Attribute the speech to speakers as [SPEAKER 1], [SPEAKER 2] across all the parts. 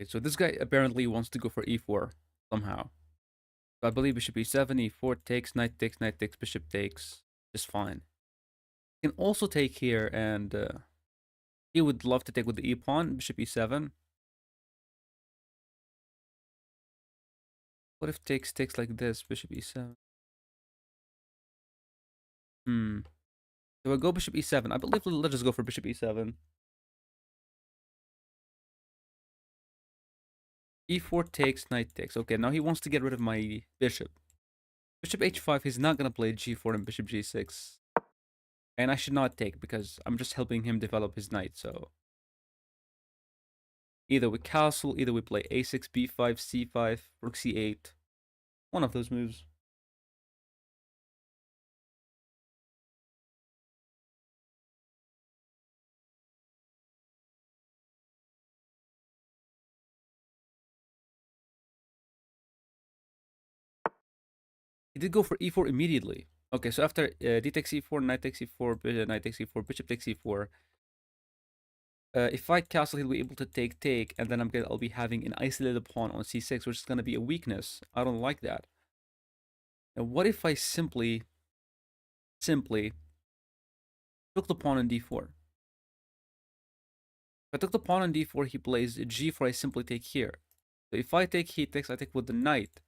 [SPEAKER 1] Okay, so this guy apparently wants to go for e4 somehow. So I believe bishop e7, e4 takes, knight takes, bishop takes. Just fine. Can also take here, and he would love to take with the e pawn, bishop e7. What if takes like this, bishop e7? Hmm. So I go bishop e7. I believe let's just go for bishop e7. e4 takes, knight takes. Okay, now he wants to get rid of my bishop. Bishop h5, he's not going to play g4 and bishop g6. And I should not take because I'm just helping him develop his knight. So either we castle, either we play a6, b5, c5, rook c8. One of those moves. He did go for e4 immediately. Okay, so after d takes e4, knight takes e4, knight takes e4, bishop takes e4. If I castle, he'll be able to take, and then I'll be having an isolated pawn on c6, which is gonna be a weakness. I don't like that. Now, what if I simply took the pawn on d4? If I took the pawn on d4, he plays g4. I simply take here. So if I take, he takes. I take with the knight.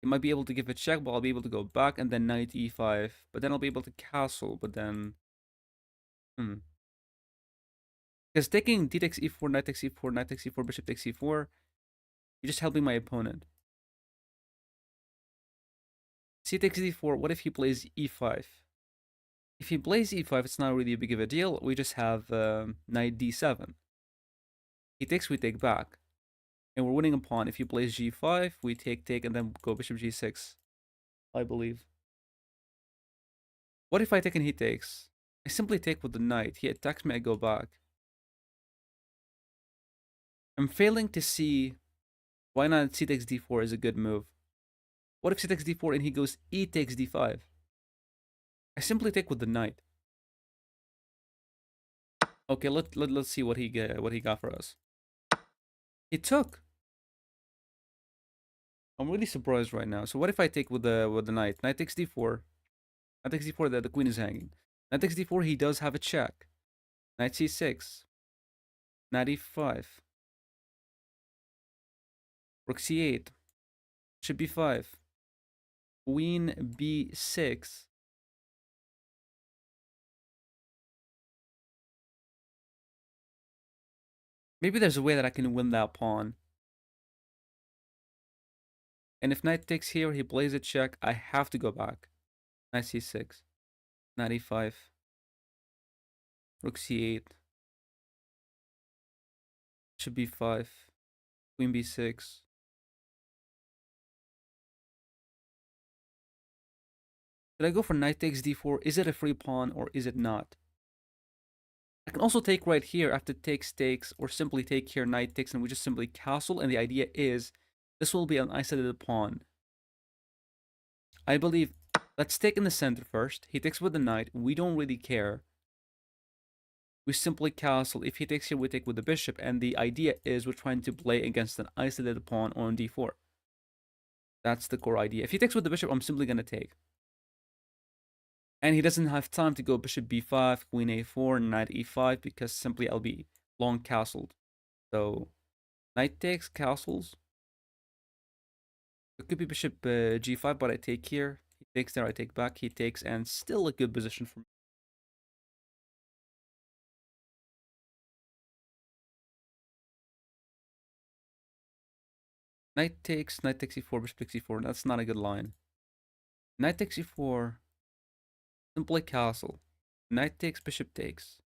[SPEAKER 1] He might be able to give a check, but I'll be able to go back and then knight e5. But then I'll be able to castle. But then, because taking d takes e4, knight takes e4, knight takes e4, bishop takes e4, you're just helping my opponent. C takes d4. What if he plays e5? If he plays e5, it's not really a big of a deal. We just have knight d7. He takes, we take back. And we're winning a pawn. If he plays g5, we take, and then go bishop g6, I believe. What if I take and he takes? I simply take with the knight. He attacks me, I go back. I'm failing to see why not c takes d4 is a good move. What if c takes d4 and he goes e takes d5? I simply take with the knight. Okay, let's see what he got for us. He took. I'm really surprised right now. So what if I take with the knight? Knight takes d4. Knight takes d4. The queen is hanging. Knight takes d4. He does have a check. Knight c6. Knight e5. Rook c8. Bishop b5. Queen b6. Maybe there's a way that I can win that pawn. And if knight takes here, he plays a check. I have to go back. Knight c6. Knight e5. Rook c8. Bishop b5. Queen b6. Should I go for knight takes d4? Is it a free pawn or is it not? I can also take right here after takes, or simply take here, knight takes, and we just simply castle. And the idea is this will be an isolated pawn. I believe, let's take in the center first. He takes with the knight. We don't really care. We simply castle. If he takes here, we take with the bishop. And the idea is we're trying to play against an isolated pawn on d4. That's the core idea. If he takes with the bishop, I'm simply going to take. And he doesn't have time to go bishop b5, queen a4, knight e5, because simply I'll be long castled. So knight takes, castles. It could be bishop g5, but I take here. He takes there, I take back, he takes, and still a good position for me. Knight takes e4, bishop takes e4. That's not a good line. Knight takes e4, simply castle. Knight takes, bishop takes.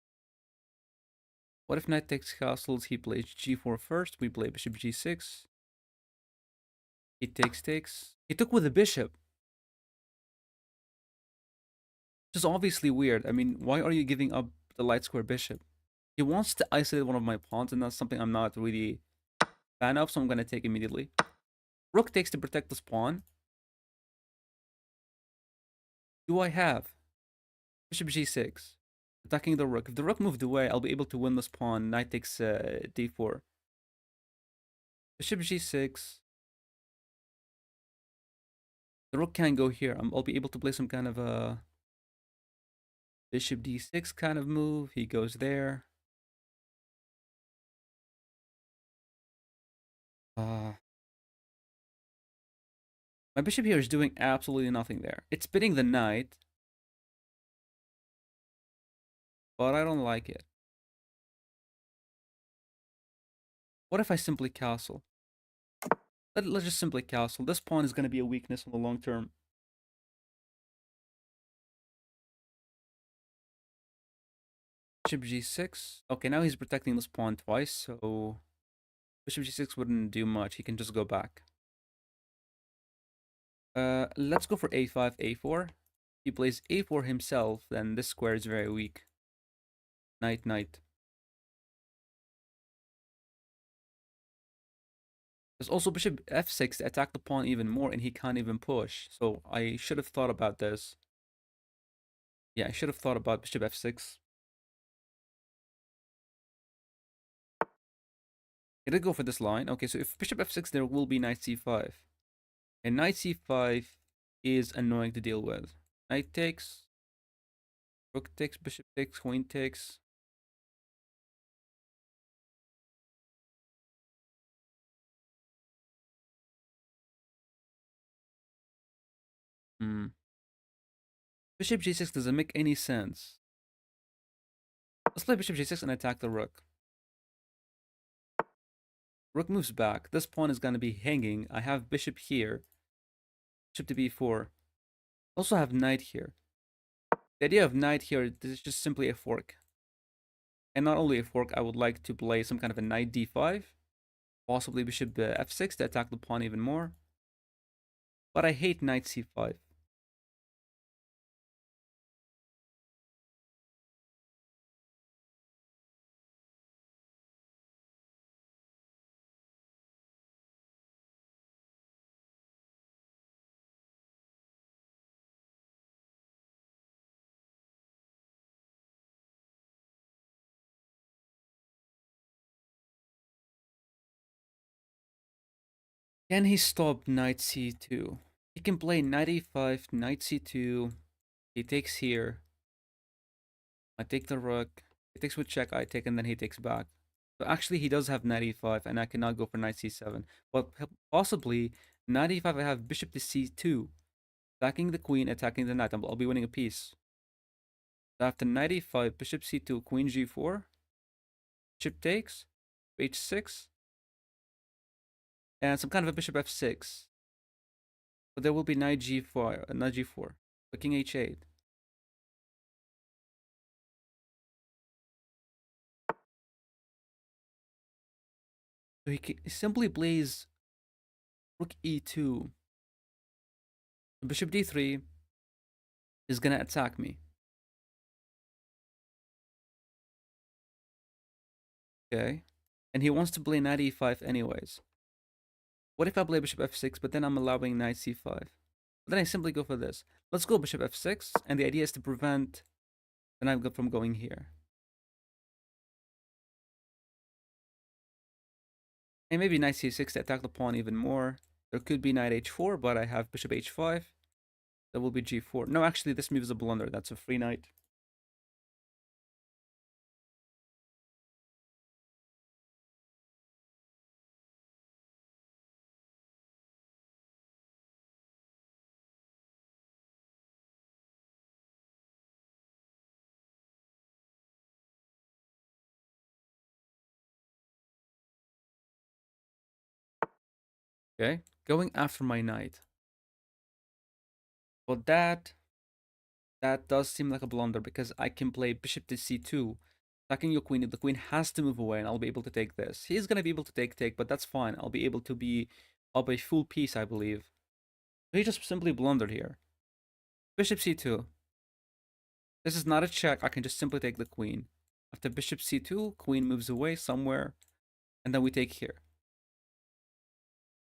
[SPEAKER 1] What if knight takes castles? He plays g4 first. We play bishop g6. He takes. He took with the bishop. Which is obviously weird. I mean, why are you giving up the light square bishop? He wants to isolate one of my pawns, and that's something I'm not really fan of, so I'm going to take immediately. Rook takes to protect this pawn. Do I have bishop g6? Attacking the rook. If the rook moved away, I'll be able to win this pawn. Knight takes d4. Bishop g6. The rook can go here. I'll be able to play some kind of a bishop d6 kind of move. He goes there. Uh, my bishop here is doing absolutely nothing there. It's spinning the knight, but I don't like it. What if I simply castle? Let's just simply castle. This pawn is going to be a weakness in the long term. Bishop g6. Okay, now he's protecting this pawn twice, so bishop g6 wouldn't do much. He can just go back. Let's go for a5, a4. If he plays a4 himself, then this square is very weak. Knight, knight. There's also bishop f6 to attack the pawn even more, and he can't even push. So I should have thought about this. Yeah, I should have thought about bishop f6. He did go for this line. Okay, so if bishop f6, there will be knight c5. And knight c5 is annoying to deal with. Knight takes, rook takes, bishop takes, queen takes. Hmm. Bishop g6 doesn't make any sense. Let's play bishop g6 and attack the rook. Rook moves back. This pawn is going to be hanging. I have bishop here. Bishop to b4. Also have knight here. The idea of knight here is just simply a fork. And not only a fork, I would like to play some kind of a knight d5. Possibly bishop f6 to attack the pawn even more. But I hate knight c5. Can he stop knight c2? He can play knight e5, knight c2. He takes here. I take the rook. He takes with check, I take, and then he takes back. So actually, he does have knight e5, and I cannot go for knight c7. But possibly, knight e5, I have bishop to c2. Attacking the queen, attacking the knight. I'll be winning a piece. So after knight e5, bishop c2, queen g4. Bishop takes. h6. And some kind of a bishop f6. But there will be knight g4, knight g4. King h8. So he simply plays rook e2. Bishop d3 is going to attack me. Okay. And he wants to play knight e5 anyways. What if I play bishop f6, but then I'm allowing knight c5? But then I simply go for this. Let's go bishop f6, and the idea is to prevent the knight from going here. And maybe knight c6 to attack the pawn even more. There could be knight h4, but I have bishop h5. That will be g4. No, actually, this move is a blunder. That's a free knight. Okay, going after my knight. But that does seem like a blunder because I can play bishop to c2, attacking your queen. The queen has to move away, and I'll be able to take this. He's gonna be able to take, but that's fine. I'll be able to be up a full piece, I believe. He just simply blundered here. Bishop c2. This is not a check. I can just simply take the queen. After bishop c2, queen moves away somewhere, and then we take here.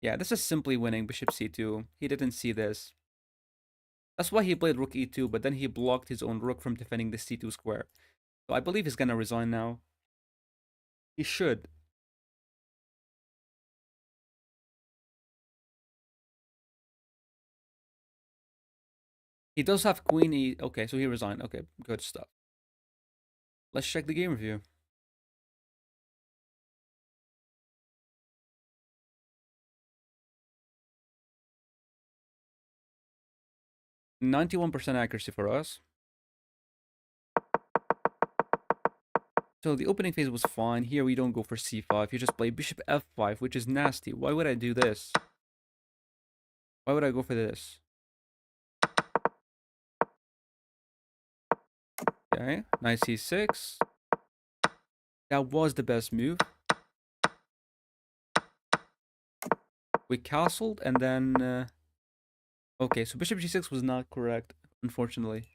[SPEAKER 1] Yeah, this is simply winning bishop c2. He didn't see this. That's why he played rook e2, but then he blocked his own rook from defending the c2 square. So I believe he's gonna resign now. He should. He does have queen e. Okay, so he resigned. Okay, good stuff. Let's check the game review. 91% accuracy for us. So the opening phase was fine. Here we don't go for c5. You just play bishop f5, which is nasty. Why would I do this? Why would I go for this? Okay, knight c6. That was the best move. We castled and then... okay, so bishop g6 was not correct, unfortunately.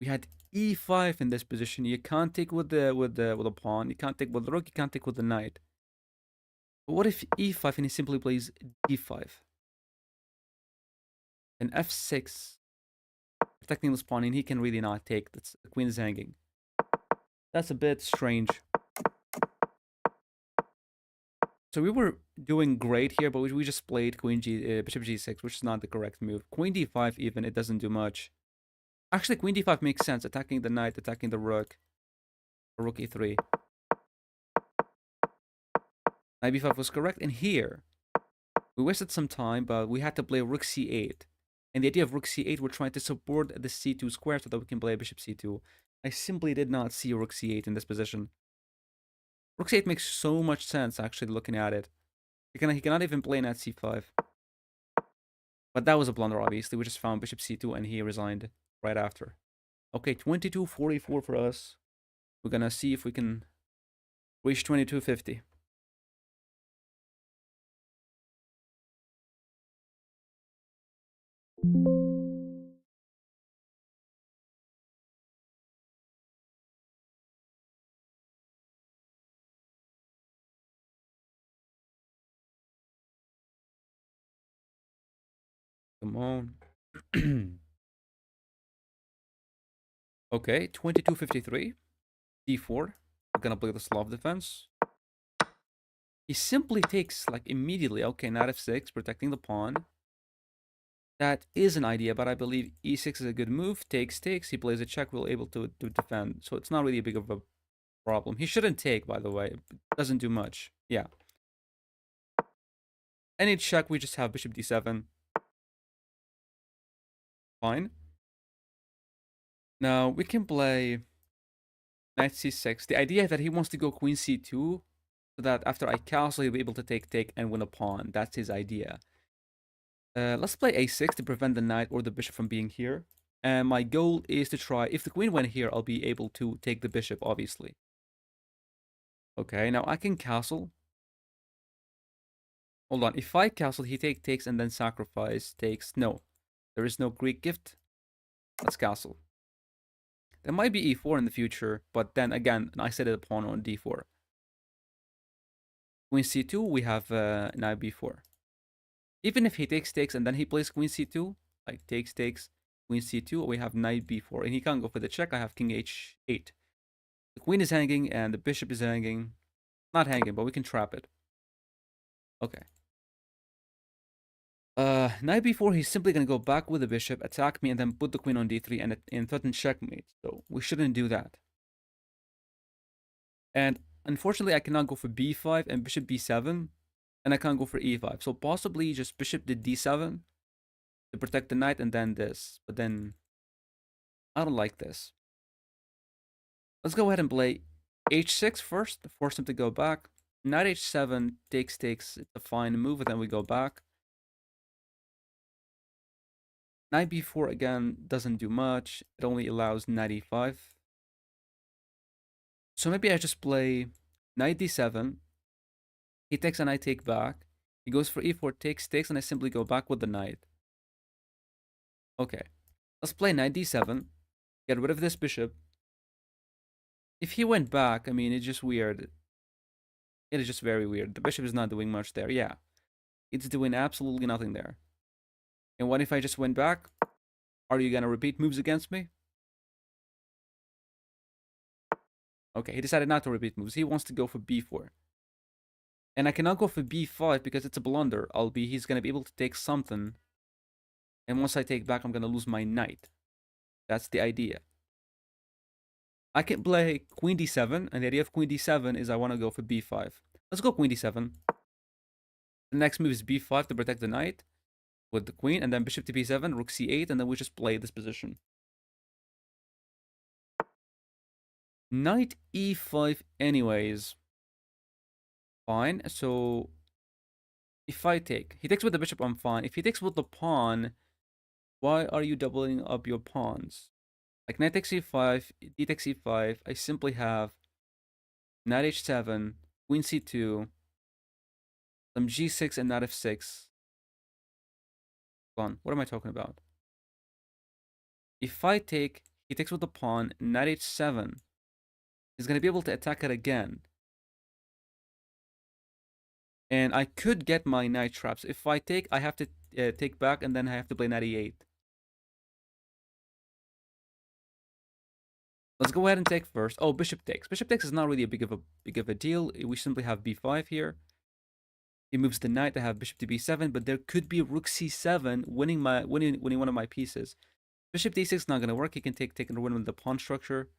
[SPEAKER 1] We had e5 in this position. You can't take with the pawn. You can't take with the rook. You can't take with the knight. But what if e5 and he simply plays d5? And f6, protecting this pawn, and he can really not take. That's, the queen is hanging. That's a bit strange. So we were doing great here, but we just played bishop g6, which is not the correct move. Queen d5 even, it doesn't do much. Actually, queen d5 makes sense. Attacking the knight, attacking the rook. Or rook e3. Knight b5 was correct. And here, we wasted some time, but we had to play rook c8. And the idea of rook c8, we're trying to support the c2 square so that we can play bishop c2. I simply did not see rook c8 in this position. Rook c8 makes so much sense, actually, looking at it. He cannot even play knight c5. But that was a blunder, obviously. We just found bishop c2 and he resigned right after. Okay, 22-44 for us. We're gonna see if we can reach 22-50. Come on. Okay, 22-53. d4. We're gonna play the Slav defense. He simply takes, like, immediately. Okay, knight f6, protecting the pawn. That is an idea, but I believe e6 is a good move. Takes. He plays a check. We're able to defend. So it's not really a big of a problem. He shouldn't take, by the way. It doesn't do much. Yeah. Any check, we just have bishop d7. Fine. Now, we can play knight c6. The idea is that he wants to go queen c2, so that after I castle, he'll be able to take and win a pawn. That's his idea. Let's play a6 to prevent the knight or the bishop from being here. And my goal is to try, if the queen went here, I'll be able to take the bishop, obviously. Okay, now I can castle. Hold on, if I castle, he takes, and then sacrifice, takes. No, there is no Greek gift. Let's castle. There might be e4 in the future, but then again, I set it a pawn on d4. Queen c2, we have knight b4. Even if he takes, and then he plays queen c2, like takes, queen c2, we have knight b4. And he can't go for the check, I have king h8. The queen is hanging, and the bishop is hanging. Not hanging, but we can trap it. Okay. Knight b4, he's simply going to go back with the bishop, attack me, and then put the queen on d3 and threaten checkmate. So we shouldn't do that. And unfortunately, I cannot go for b5 and bishop b7, and I can't go for e5. So possibly just bishop to d7 to protect the knight, and then this. But then I don't like this. Let's go ahead and play h6 first, to force him to go back. Knight h7 takes. It's a fine move, and then we go back. Knight b4 again doesn't do much. It only allows knight e5. So maybe I just play knight d7. He takes and I take back. He goes for e4, takes, and I simply go back with the knight. Okay. Let's play knight d7. Get rid of this bishop. If he went back, I mean, it's just weird. It is just very weird. The bishop is not doing much there. Yeah. It's doing absolutely nothing there. And what if I just went back? Are you going to repeat moves against me? Okay, he decided not to repeat moves. He wants to go for b4. And I cannot go for b5 because it's a blunder. He's going to be able to take something. And once I take back, I'm going to lose my knight. That's the idea. I can play queen d7, and the idea of queen d7 is I want to go for b5. Let's go queen d7. The next move is b5 to protect the knight with the queen, and then bishop to b7, rook c8, and then we just play this position. Knight e5 anyways. Fine. So if I take, he takes with the bishop, I'm fine. If he takes with the pawn, why are you doubling up your pawns? Like knight takes e5, d takes e5, I simply have knight h7, queen c2, some g6 and knight f6. Hold on, what am I talking about? If I take, he takes with the pawn, knight h7. He's going to be able to attack it again. And I could get my knight traps. If I take, I have to take back, and then I have to play knight e8. Let's go ahead and take first. Oh, bishop takes. Bishop takes is not really a big of a deal. We simply have b5 here. He moves the knight. I have bishop to b7, but there could be rook c7 winning one of my pieces. Bishop d6 is not gonna work. He can take and win with the pawn structure.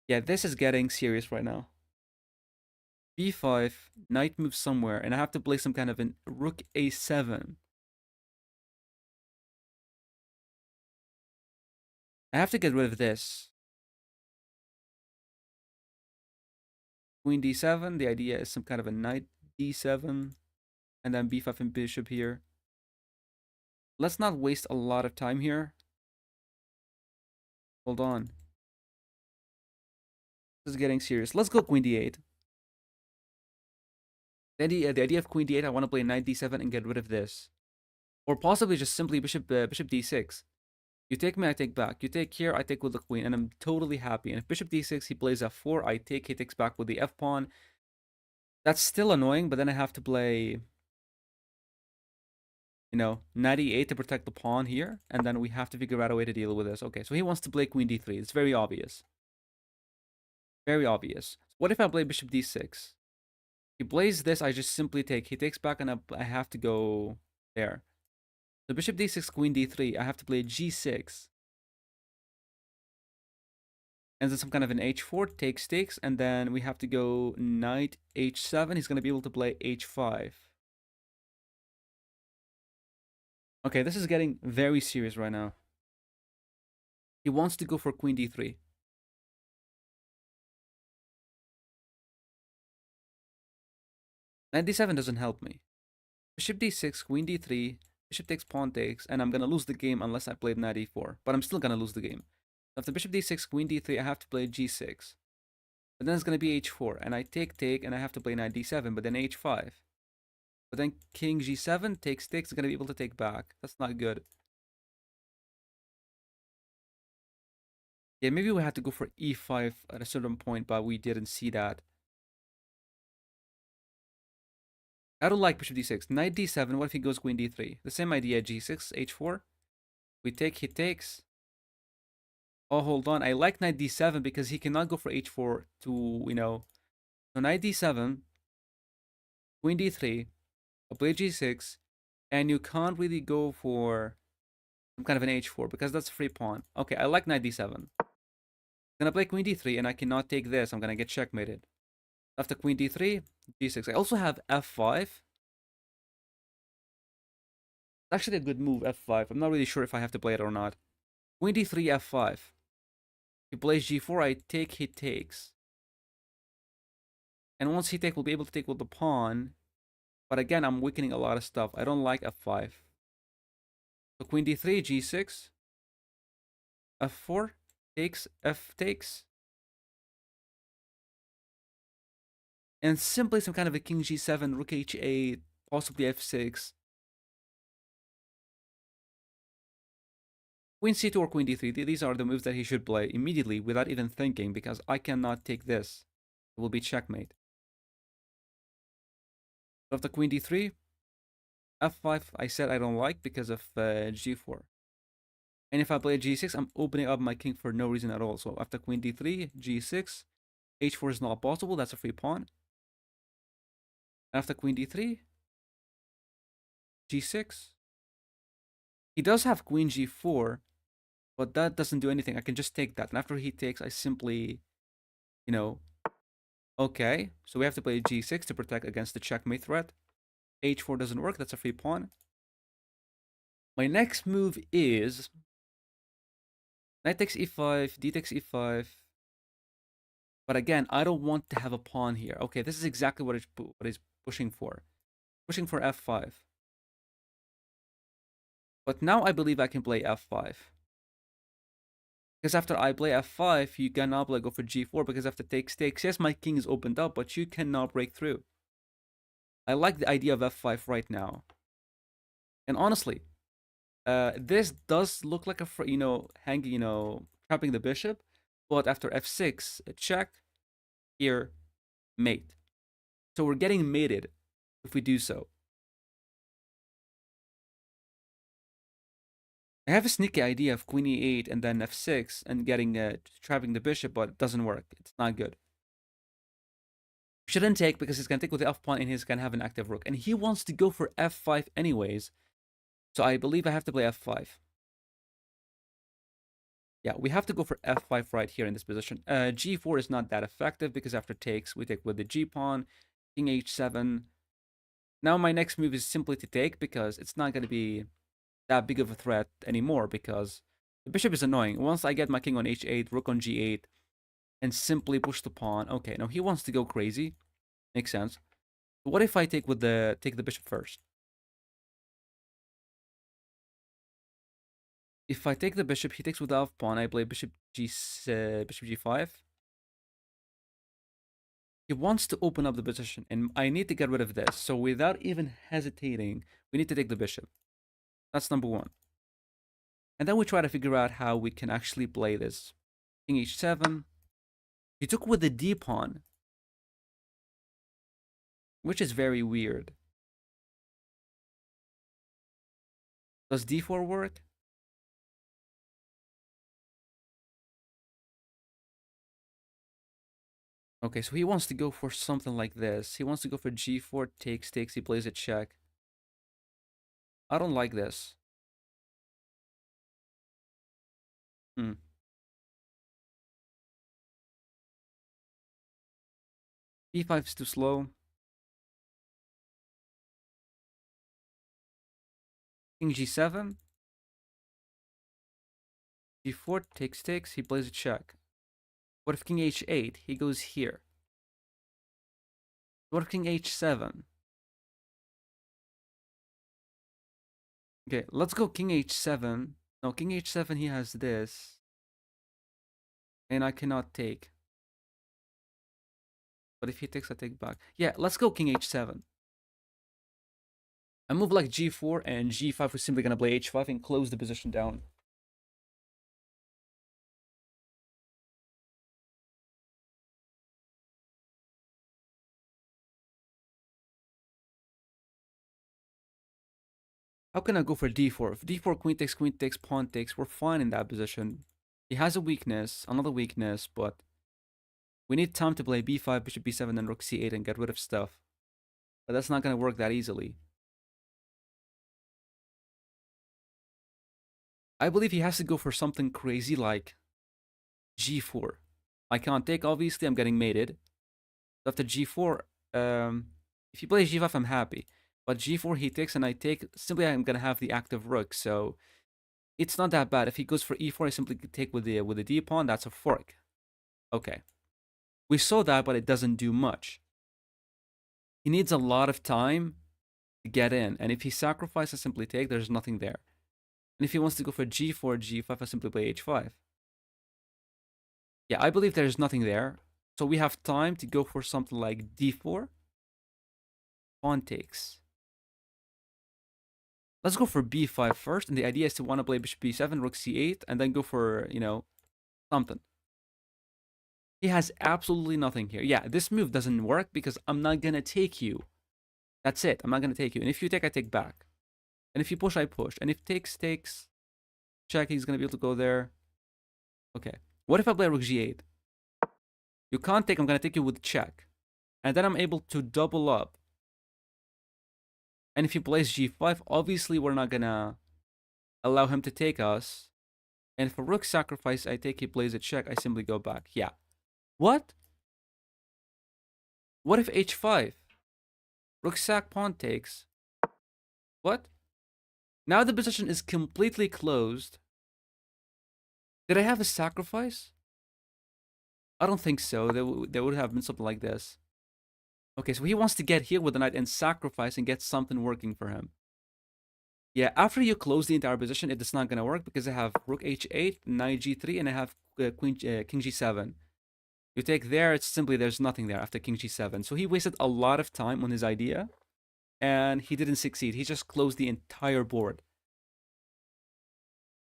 [SPEAKER 1] Yeah, this is getting serious right now. b5, knight moves somewhere, and I have to play some kind of an rook a7. I have to get rid of this. Queen d7. The idea is some kind of a knight d7, and then b5 and bishop here. Let's not waste a lot of time here. Hold on. This is getting serious. Let's go queen d8. The idea of queen d8, I want to play knight d7 and get rid of this. Or possibly just simply bishop d6. You take me, I take back. You take here, I take with the queen, and I'm totally happy. And if bishop d6, he plays f4, I take, he takes back with the f-pawn. That's still annoying, but then I have to play, knight e8 to protect the pawn here. And then we have to figure out a way to deal with this. Okay, so he wants to play queen d3. It's very obvious. Very obvious. What if I play bishop d6? He plays this, I just simply take. He takes back, and I have to go there. So bishop d6, queen d3. I have to play g6. And then some kind of an h4, takes, and then we have to go knight h7. He's going to be able to play h5. Okay, this is getting very serious right now. He wants to go for queen d3. Knight d7 doesn't help me. Bishop d6, queen d3, bishop takes, pawn takes, and I'm going to lose the game unless I played knight e4. But I'm still going to lose the game. After bishop d6, queen d3, I have to play g6. But then it's going to be h4, and I take, and I have to play knight d7, but then h5. But then king g7, takes, is going to be able to take back. That's not good. Yeah, maybe we had to go for e5 at a certain point, but we didn't see that. I don't like bishop d6. Knight d7, what if he goes queen d3? The same idea, g6, h4. We take, he takes. Oh, hold on. I like knight d7 because he cannot go for h4 to, So knight d7, queen d3, I'll play g6, and you can't really go for some kind of an h4 because that's a free pawn. Okay, I like knight d7. I'm gonna play queen d3, and I cannot take this. I'm gonna get checkmated. After queen d3, g6. I also have f5. It's actually a good move, f5. I'm not really sure if I have to play it or not. Queen d3, f5. He plays g4, I take, he takes. And once he takes, we'll be able to take with the pawn. But again, I'm weakening a lot of stuff. I don't like f5. So queen d3, g6. f4, takes, f takes. And simply some kind of a king g7, rook h8, possibly f6. Queen c2 or queen d3. These are the moves that he should play immediately without even thinking, because I cannot take this. It will be checkmate. After queen d3, f5 I said I don't like because of g4. And if I play g6, I'm opening up my king for no reason at all. So after queen d3, g6, h4 is not possible. That's a free pawn. After queen d3, g6, He does have queen g4, but that doesn't do anything. I can just take that. And after he takes, I simply, you know, okay. So we have to play g6 to protect against the checkmate threat. h4 doesn't work. That's a free pawn. My next move is knight takes e5, d takes e5. But again, I don't want to have a pawn here. Okay, this is exactly what it's pushing for. Pushing for f5. But now I believe I can play f5. Because after I play f5, you cannot go for g4 because after takes takes. Yes, my king is opened up, but you cannot break through. I like the idea of f5 right now. And honestly, this does look like a, hanging, trapping the bishop. But after f6, check, here, mate. So we're getting mated if we do so. I have a sneaky idea of queen e8 and then f6 and getting trapping the bishop, but it doesn't work. It's not good. Shouldn't take because he's gonna take with the f pawn and he's gonna have an active rook, and he wants to go for f5 anyways. So I believe I have to play f5. Yeah, we have to go for f5 right here in this position. G4 is not that effective because after takes, we take with the g pawn, king h7. Now my next move is simply to take because it's not going to be that big of a threat anymore because the bishop is annoying. Once I get my king on h8, rook on g8, and simply push the pawn. Okay, now he wants to go crazy. Makes sense. What if I take the bishop first? If I take the bishop, he takes with the f pawn. I play bishop g5. He wants to open up the position, and I need to get rid of this. So without even hesitating, we need to take the bishop. That's number one. And then we try to figure out how we can actually play this. King h7. He took with the d pawn, which is very weird. Does d4 work? Okay, so he wants to go for something like this. He wants to go for g4, takes, takes. He plays a check. I don't like this. Hmm. e5 is too slow. King g7. g4, takes, takes. He plays a check. What if king h8? He goes here. What if king h7? Okay, let's go king h7. No, king h7, he has this. And I cannot take. But if he takes, I take back. Yeah, let's go king h7. I move like g4 and g5. We're simply going to play h5 and close the position down. How can I go for d4? If d4, queen takes, pawn takes, we're fine in that position. He has a weakness, another weakness, but we need time to play b5, bishop b7, and rook c8 and get rid of stuff. But that's not going to work that easily. I believe he has to go for something crazy like g4. I can't take, obviously, I'm getting mated. So after g4, if he plays g5, I'm happy. But g4, he takes and I take, simply I'm going to have the active rook. So it's not that bad. If he goes for e4, I simply take with the d pawn. That's a fork. Okay. We saw that, but it doesn't do much. He needs a lot of time to get in. And if he sacrifices, simply take, there's nothing there. And if he wants to go for g4, g5, I simply play h5. Yeah, I believe there's nothing there. So we have time to go for something like d4. Pawn takes. Let's go for b5 first. And the idea is to want to play bishop b7, rook c8, and then go for, something. He has absolutely nothing here. Yeah, this move doesn't work because I'm not going to take you. That's it. I'm not going to take you. And if you take, I take back. And if you push, I push. And if takes, check, he's going to be able to go there. Okay. What if I play rook g8? You can't take, I'm going to take you with check. And then I'm able to double up. And if he plays g5, obviously we're not going to allow him to take us. And for rook sacrifice, I take he plays a check. I simply go back. Yeah. What? What if h5? Rook sac pawn takes. What? Now the position is completely closed. Did I have a sacrifice? I don't think so. There would have been something like this. Okay, so he wants to get here with the knight and sacrifice and get something working for him. Yeah, after you close the entire position, it's not going to work because I have rook h8, knight g3, and I have king g7. You take there, it's simply there's nothing there after king g7. So he wasted a lot of time on his idea, and he didn't succeed. He just closed the entire board.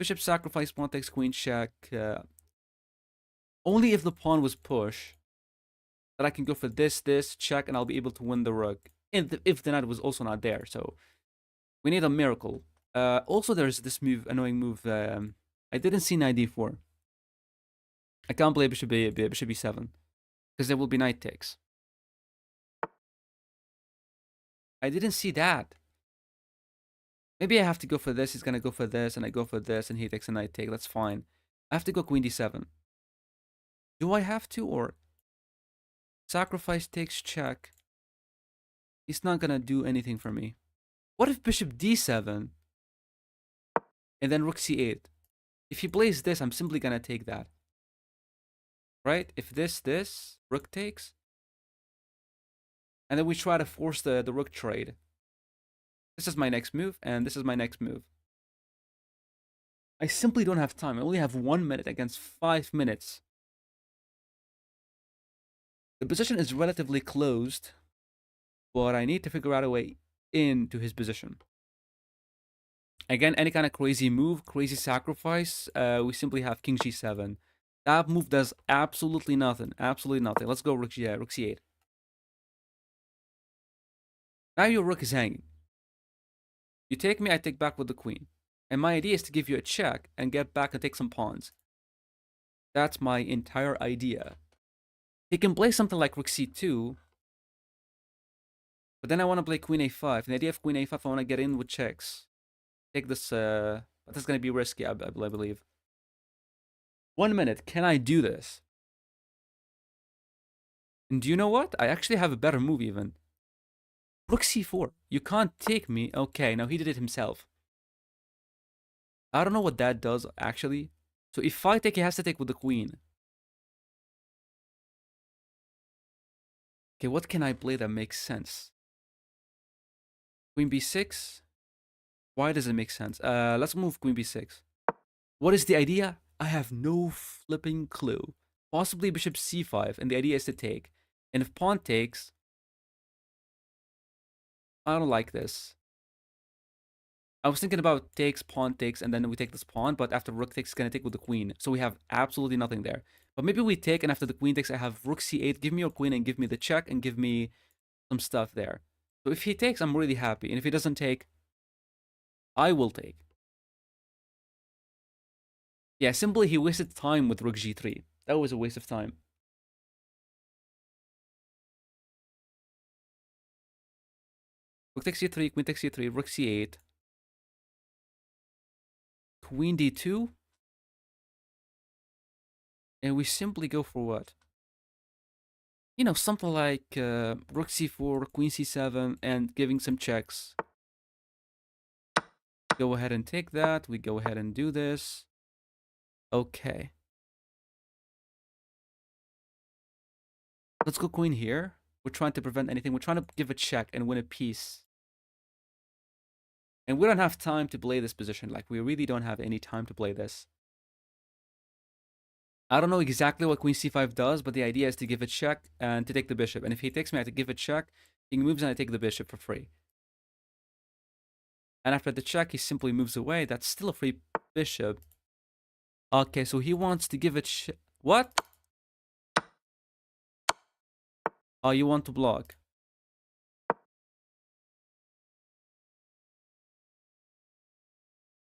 [SPEAKER 1] Bishop sacrifice, pawn takes, queen check. Only if the pawn was push that I can go for this, check, and I'll be able to win the rook. If the knight was also not there, so we need a miracle. Also, there's this move, annoying move. I didn't see knight d4. I can't play bishop b7 because there will be knight takes. I didn't see that. Maybe I have to go for this. He's gonna go for this, and I go for this, and he takes a knight take. That's fine. I have to go queen d7. Do I have to, or sacrifice takes check? He's not gonna do anything for me. What if bishop d7 and then rook c8? If he plays this, I'm simply gonna take that. Right? If this, rook takes. And then we try to force the rook trade. This is my next move, and this is my next move. I simply don't have time. I only have 1 minute against 5 minutes. The position is relatively closed, but I need to figure out a way into his position. Again, any kind of crazy move, crazy sacrifice, we simply have king g7. That move does absolutely nothing. Absolutely nothing. Let's go rook c8. Now your rook is hanging. You take me, I take back with the queen. And my idea is to give you a check and get back and take some pawns. That's my entire idea. He can play something like rook c2. But then I want to play queen a5. And the idea of queen a5, I want to get in with checks. Take this, but that's going to be risky, I believe. 1 minute, can I do this? And do you know what? I actually have a better move even. Rook c4. You can't take me. Okay, now he did it himself. I don't know what that does, actually. So if I take, he has to take with the queen. Okay, what can I play that makes sense? Queen b6. Why does it make sense? Let's move queen b6. What is the idea? I have no flipping clue. Possibly bishop c5, and the idea is to take. And if pawn takes, I don't like this. I was thinking about takes, pawn takes, and then we take this pawn, but after rook takes, it's going to take with the queen. So we have absolutely nothing there. But maybe we take, and after the queen takes, I have rook c8. Give me your queen and give me the check and give me some stuff there. So if he takes, I'm really happy. And if he doesn't take, I will take. Yeah, simply he wasted time with rook g3. That was a waste of time. Rook takes c3, queen takes c3, rook c8. Queen d2. And we simply go for what? You know, something like rook c4, queen c7, and giving some checks. Go ahead and take that. We go ahead and do this. Okay. Let's go queen here. We're trying to prevent anything. We're trying to give a check and win a piece. And we don't have time to play this position. Like, we really don't have any time to play this. I don't know exactly what queen c5 does, but the idea is to give a check and to take the bishop. And if he takes me, I have to give a check. He moves and I take the bishop for free. And after the check, he simply moves away. That's still a free bishop. Okay, so he wants to give it what? Oh, you want to block.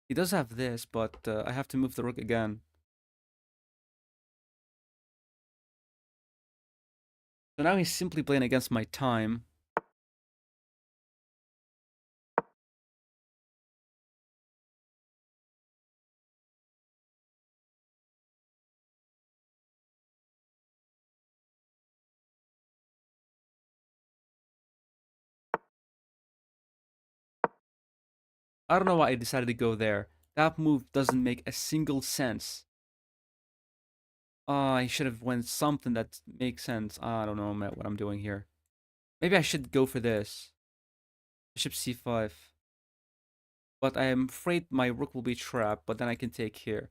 [SPEAKER 1] He does have this, but I have to move the rook again. So now he's simply playing against my time. I don't know why I decided to go there. That move doesn't make a single sense. I should have went something that makes sense. I don't know what I'm doing here. Maybe I should go for this. Bishop c5. But I am afraid my rook will be trapped, but then I can take here.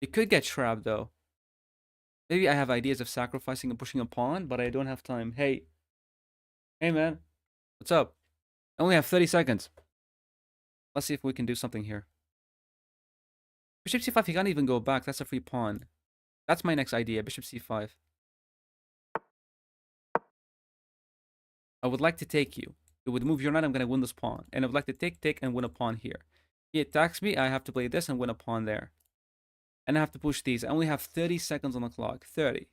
[SPEAKER 1] It could get trapped, though. Maybe I have ideas of sacrificing and pushing a pawn, but I don't have time. Hey. Hey, man. What's up? I only have 30 seconds. Let's see if we can do something here. Bishop c5, he can't even go back. That's a free pawn. That's my next idea. Bishop c5. I would like to take you. It would move your knight. I'm going to win this pawn. And I would like to take, and win a pawn here. He attacks me. I have to play this and win a pawn there. And I have to push these. I only have 30 seconds on the clock. 30.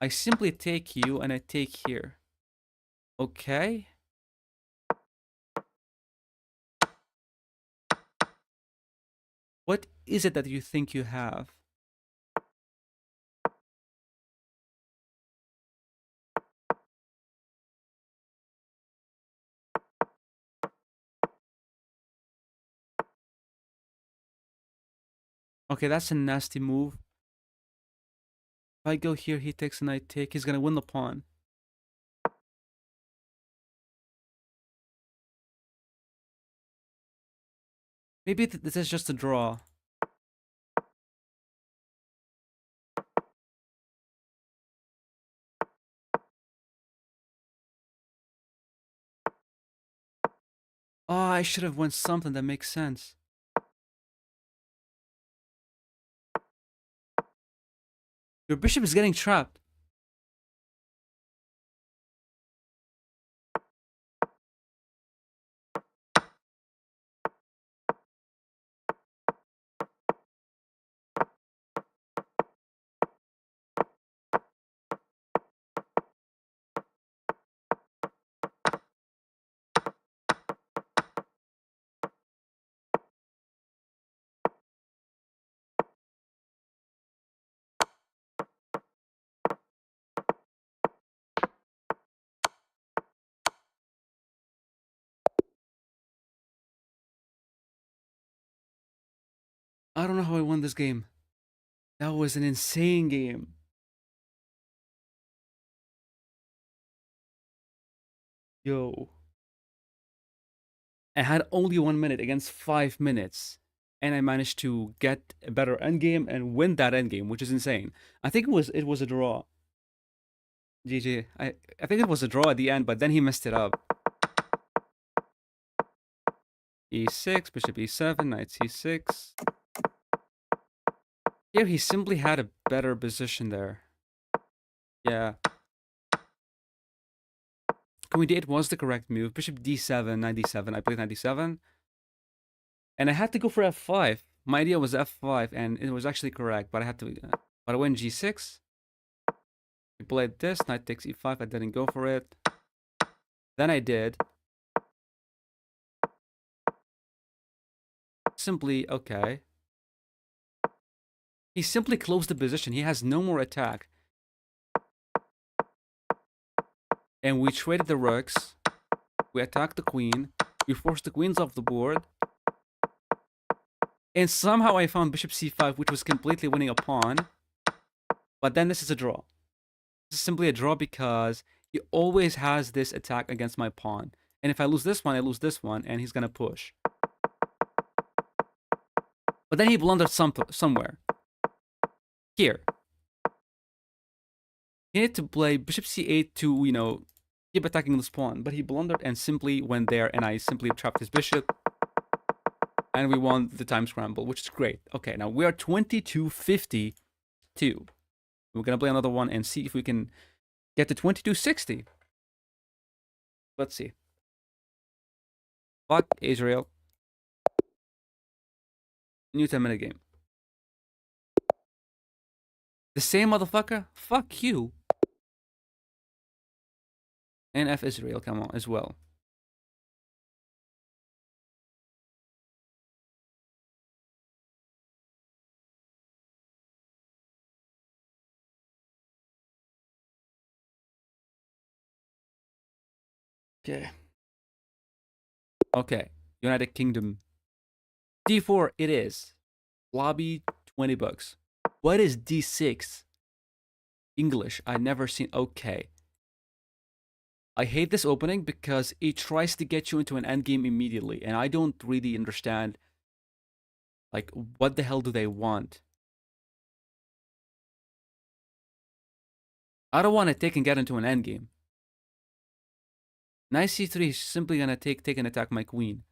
[SPEAKER 1] I simply take you and I take here. Okay. What is it that you think you have? Okay, that's a nasty move. If I go here, he takes and I take. He's going to win the pawn. Maybe this is just a draw. Oh, I should have won something that makes sense. Your bishop is getting trapped. I don't know how I won this game. That was an insane game. Yo. I had only 1 minute against 5 minutes. And I managed to get a better endgame and win that endgame, which is insane. I think it was a draw. GG. I think it was a draw at the end, but then he messed it up. E6, bishop e7, knight c6. Here he simply had a better position there. Yeah. Queen d8 was the correct move. Bishop d7, knight d7. I played knight d7. And I had to go for f5. My idea was f5, and it was actually correct, but I had to... but I went g6. I played this, knight takes e5. I didn't go for it. Then I did. Simply, okay. He simply closed the position. He has no more attack. And we traded the rooks. We attacked the queen. We forced the queens off the board. And somehow I found bishop c5, which was completely winning a pawn. But then this is a draw. This is simply a draw because he always has this attack against my pawn. And if I lose this one, I lose this one, and he's going to push. But then he blundered somewhere. Here. He needed to play bishop c8 to, keep attacking this pawn. But he blundered and simply went there, and I simply trapped his bishop. And we won the time scramble, which is great. Okay, now we are 22-52. We're going to play another one and see if we can get to 22-60. Let's see. Fuck Israel. New 10-minute game. The same motherfucker? Fuck you. And F Israel, come on, as well. Okay. Okay, United Kingdom. D4 it is. Lobby, 20 bucks. What is D6? English, I never seen. Okay. I hate this opening because it tries to get you into an endgame immediately, and I don't really understand, like, what the hell do they want? I don't want to take and get into an endgame. Knight c3 is simply gonna take and attack my queen.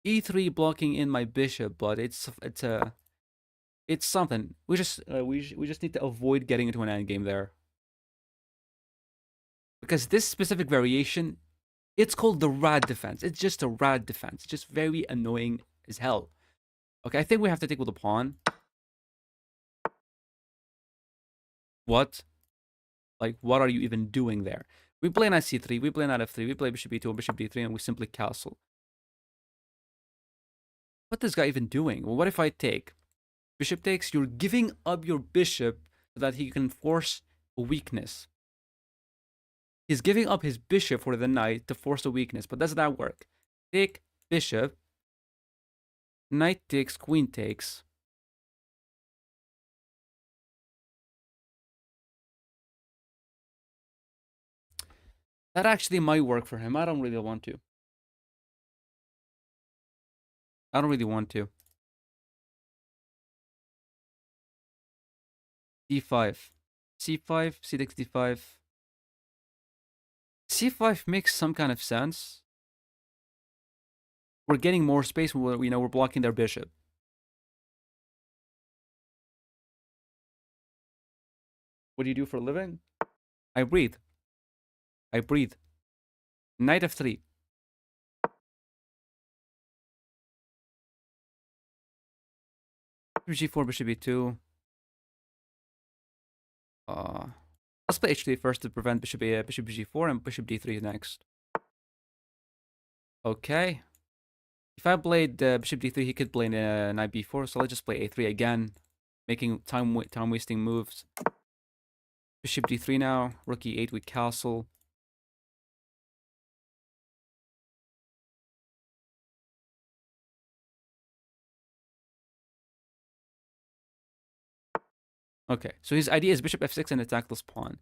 [SPEAKER 1] E3 blocking in my bishop, but it's something. We just need to avoid getting into an endgame there. Because this specific variation, it's called the rad defense. It's just a rad defense. It's just very annoying as hell. Okay, I think we have to take with a pawn. What? Like, what are you even doing there? We play knight c3, we play knight f3, we play bishop e2 and bishop d3, and we simply castle. What is this guy even doing? Well, what if I take? Bishop takes, you're giving up your bishop so that he can force a weakness. He's giving up his bishop for the knight to force a weakness, but does that work? Take bishop, knight takes, queen takes. That actually might work for him. I don't really want to. I don't really want to. d5. c5, c6, d5. c5 makes some kind of sense. We're getting more space when we're blocking their bishop. What do you do for a living? I breathe. I breathe. Knight f3. Bishop g4, bishop e2. Let's play h3 first to prevent bishop g4 and bishop d3 next. Okay. If I played bishop d3, he could play knight b4, so let's just play a3 again, making time-wasting moves. Bishop d3 now, rook e8 with castle. Okay, so his idea is bishop f6 and attack this pawn.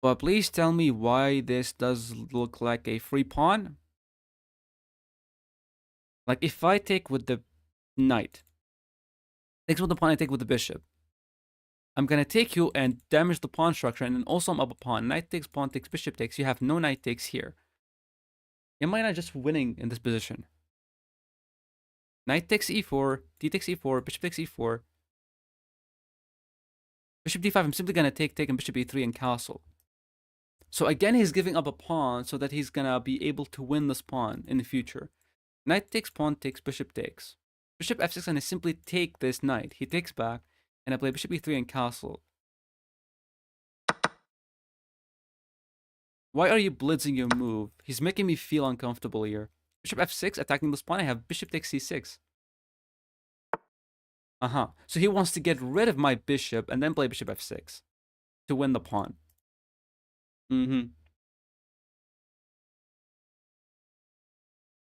[SPEAKER 1] But please tell me why this does look like a free pawn. Like, if I take with the knight, takes with the pawn, I take with the bishop. I'm gonna take you and damage the pawn structure, and then also I'm up a pawn. Knight takes, pawn takes, bishop takes. You have no knight takes here. Am I not just winning in this position? Knight takes e4, d takes e4, bishop takes e4. Bishop d5, I'm simply gonna take, and bishop e3 and castle. So again, he's giving up a pawn so that he's gonna be able to win this pawn in the future. Knight takes, pawn takes, bishop takes. Bishop f6, and I simply take this knight. He takes back, and I play bishop e3 and castle. Why are you blitzing your move? He's making me feel uncomfortable here. Bishop f6, attacking this pawn. I have bishop takes c6. So he wants to get rid of my bishop and then play bishop f6 to win the pawn.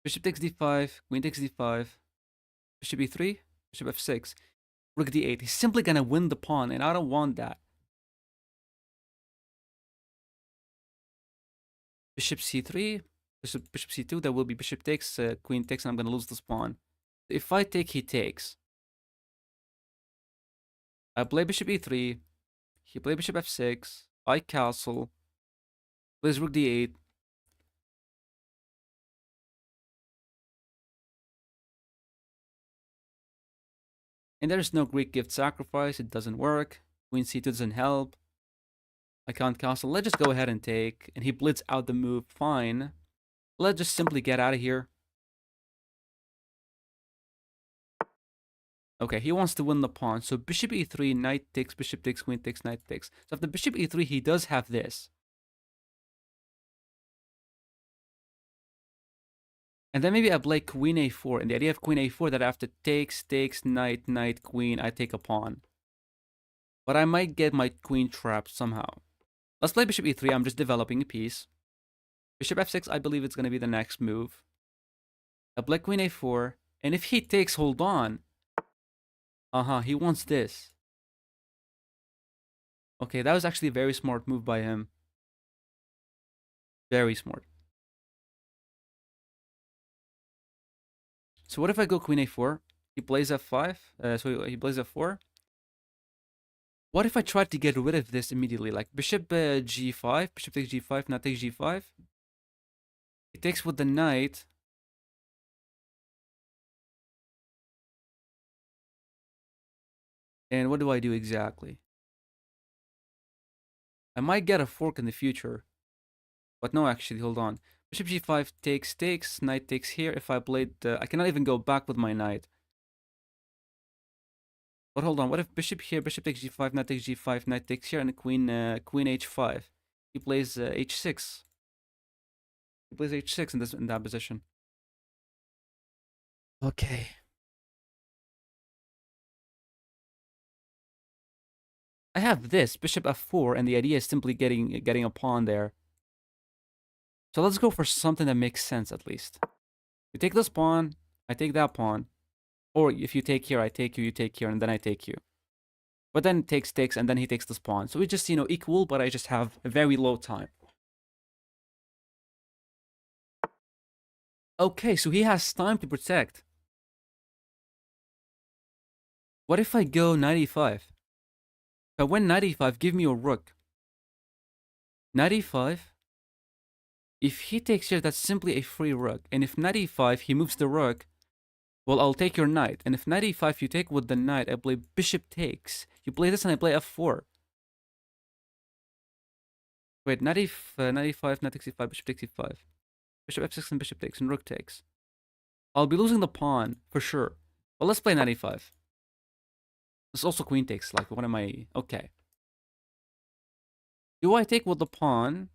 [SPEAKER 1] Bishop takes d5, queen takes d5, bishop e3, bishop f6, rook d8. He's simply gonna win the pawn, and I don't want that. Bishop c3, bishop c2. There will be bishop takes, queen takes, and I'm gonna lose this pawn. If I take, he takes. I play bishop e3. He play bishop f6. I castle. Plays rook d8. And there's no Greek gift sacrifice. It doesn't work. Queen c2 doesn't help. I can't castle. Let's just go ahead and take. And he blitz out the move. Fine. Let's just simply get out of here. Okay, he wants to win the pawn. So bishop e3, knight takes, bishop takes, queen takes, knight takes. So after bishop e3, he does have this. And then maybe I play queen a4. And the idea of queen a4 that after takes, knight, knight, queen, I take a pawn. But I might get my queen trapped somehow. Let's play bishop e3. I'm just developing a piece. Bishop f6, I believe it's going to be the next move. I play queen a4, and if he takes, hold on. He wants this. Okay, that was actually a very smart move by him. Very smart. So what if I go queen a4? He plays f5, so he plays f4. What if I tried to get rid of this immediately? Like bishop g5, bishop takes g5, knight takes g5. He takes with the knight. And what do I do exactly? I might get a fork in the future. But no, actually, hold on. Bishop g5 takes, knight takes here. If I played, I cannot even go back with my knight. But hold on, what if bishop here, bishop takes g5, knight takes g5, knight takes here, and queen h5. He plays h6. He plays h6 in that position. Okay. I have this, bishop f4, and the idea is simply getting a pawn there. So let's go for something that makes sense at least. You take this pawn, I take that pawn. Or if you take here, I take you, you take here, and then I take you. But then it takes, and then he takes this pawn. So we just, equal, but I just have a very low time. Okay, so he has time to protect. What if I go 95? If I win 95, give me a rook. 95. If he takes here, that's simply a free rook. And if 95, he moves the rook, well, I'll take your knight. And if 95, you take with the knight, I play bishop takes. You play this and I play f4. Wait, 95, knight takes e5, bishop takes e5. Bishop f6 and bishop takes and rook takes. I'll be losing the pawn, for sure. But let's play 95. This also queen takes, like, what am I... Okay. Do I take with the pawn?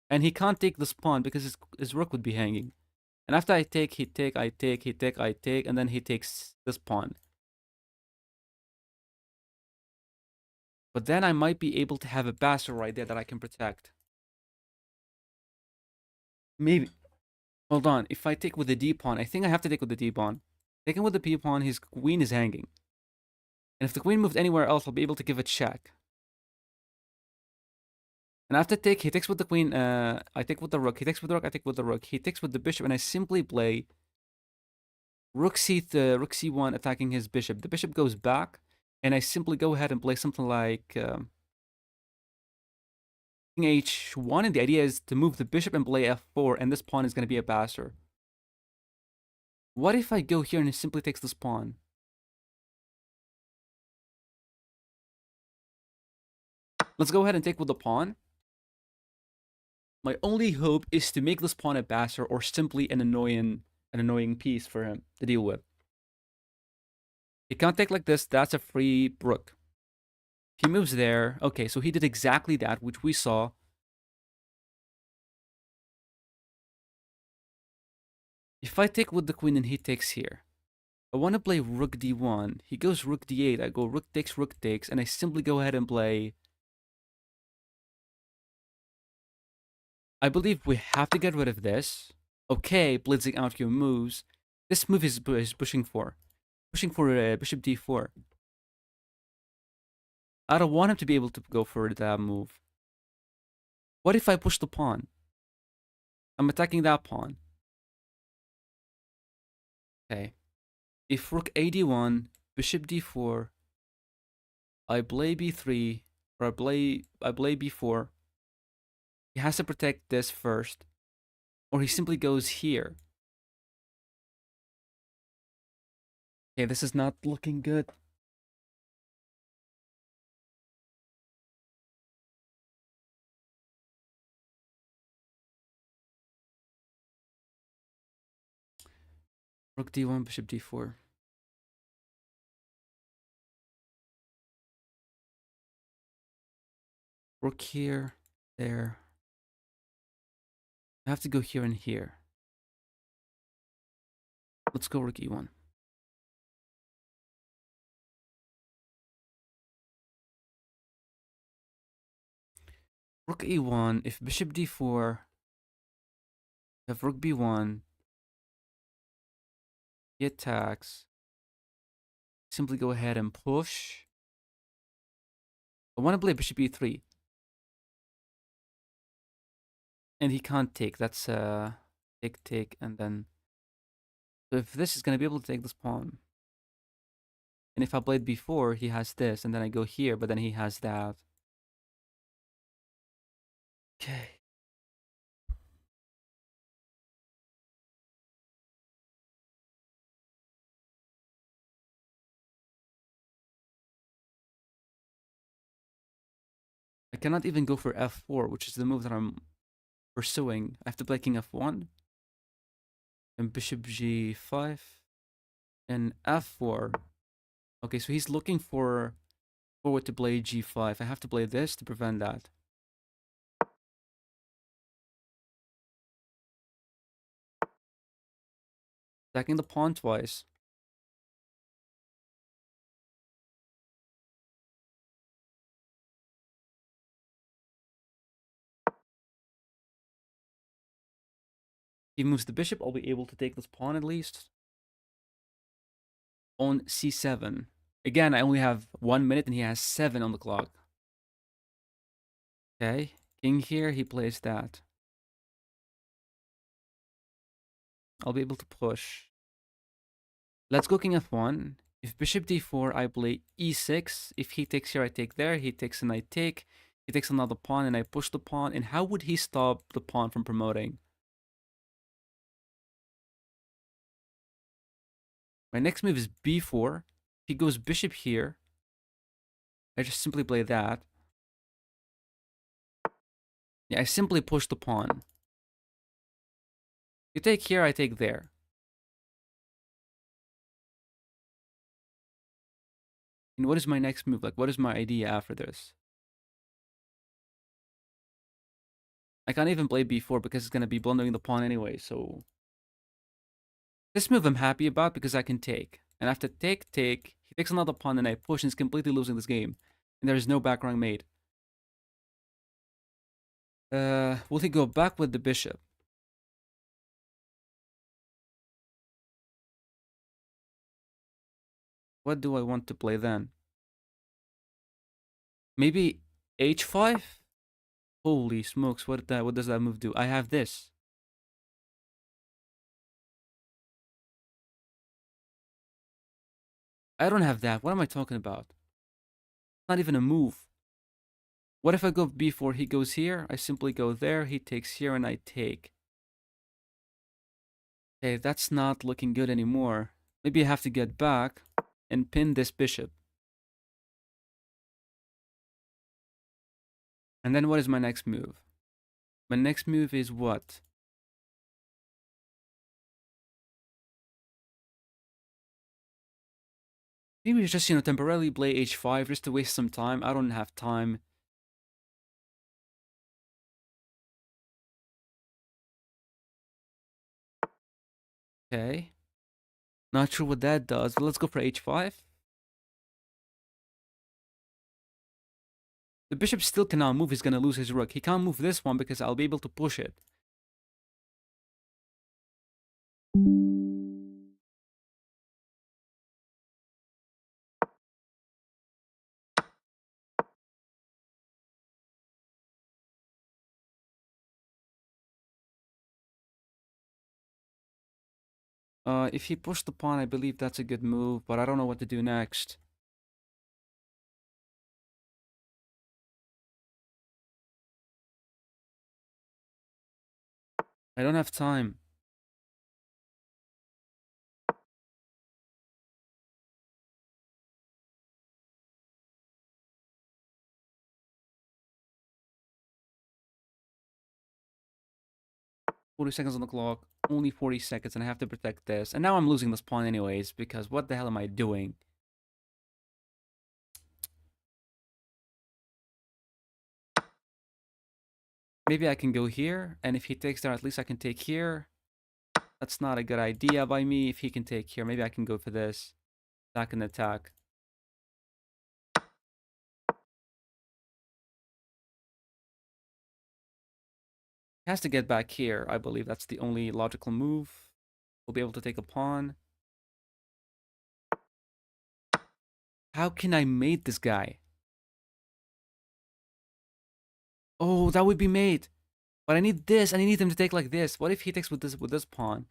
[SPEAKER 1] And he can't take this pawn because his rook would be hanging. And after I take, he take, I take, he take, I take, and then he takes this pawn. But then I might be able to have a bastard right there that I can protect. Maybe. Hold on. If I take with the d pawn, I think I have to take with the d pawn. Taking with the p pawn, his queen is hanging. And if the queen moved anywhere else, I'll be able to give a check. And after take, he takes with the queen. I take with the rook. He takes with the rook. I take with the rook. He takes with the bishop, and I simply play rook c1 attacking his bishop. The bishop goes back, and I simply go ahead and play something like king h1. And the idea is to move the bishop and play f4, and this pawn is going to be a passer. What if I go here and he simply takes this pawn? Let's go ahead and take with the pawn. My only hope is to make this pawn a passer or simply an annoying piece for him to deal with. He can't take like this. That's a free rook. He moves there. Okay, so he did exactly that, which we saw. If I take with the queen and he takes here, I want to play rook d1. He goes rook d8. I go rook takes, and I simply go ahead and play... I believe we have to get rid of this. Okay, blitzing out your moves. This move is pushing for bishop d4. I don't want him to be able to go for that move. What if I push the pawn? I'm attacking that pawn. Okay. If rook ad1, bishop d4, I play b3, or I play b4. He has to protect this first, or he simply goes here. Okay, this is not looking good. Rook d1, bishop d4. Rook here, there. I have to go here and here. Let's go rook e1. Rook e1. If bishop d4, if rook b1, he attacks. Simply go ahead and push. I want to play bishop e3. And he can't take. That's take, and then... So if this is going to be able to take this pawn. And if I played before, he has this, and then I go here, but then he has that. Okay. I cannot even go for f4, which is the move that I'm pursuing. I have to play king f1, and bishop g5, and f4. Okay, so he's looking for forward to play g5. I have to play this to prevent that. Attacking the pawn twice. He moves the bishop, I'll be able to take this pawn at least. On c7. Again, I only have 1 minute and he has 7 on the clock. Okay, king here, he plays that. I'll be able to push. Let's go king f1. If bishop d4, I play e6. If he takes here, I take there. He takes and I take. He takes another pawn and I push the pawn. And how would he stop the pawn from promoting? My next move is b4. If he goes bishop here, I just simply play that. Yeah, I simply push the pawn. You take here, I take there. And what is my next move? Like, what is my idea after this? I can't even play b4 because it's going to be blundering the pawn anyway, so... This move I'm happy about because I can take. And after take, he takes another pawn and I push and he's completely losing this game. And there is no back rank made. Will he go back with the bishop? What do I want to play then? Maybe h5? Holy smokes, what does that move do? I have this. I don't have that. What am I talking about? Not even a move. What if I go b4? He goes here. I simply go there. He takes here and I take. Okay, that's not looking good anymore. Maybe I have to get back and pin this bishop. And then what is my next move? My next move is what? Maybe we just, temporarily play h5 just to waste some time. I don't have time. Okay. Not sure what that does, but let's go for h5. The bishop still cannot move. He's going to lose his rook. He can't move this one because I'll be able to push it. If he pushed the pawn, I believe that's a good move, but I don't know what to do next. I don't have time. Forty seconds on the clock. Only 40 seconds, and I have to protect this. And now I'm losing this pawn anyways, because what the hell am I doing? Maybe I can go here, and if he takes there, at least I can take here. That's not a good idea by me. If he can take here, maybe I can go for this. Attack and attack. He has to get back here. I believe that's the only logical move. We'll be able to take a pawn. How can I mate this guy? Oh, that would be mate. But I need this, and I need him to take like this. What if he takes with this pawn?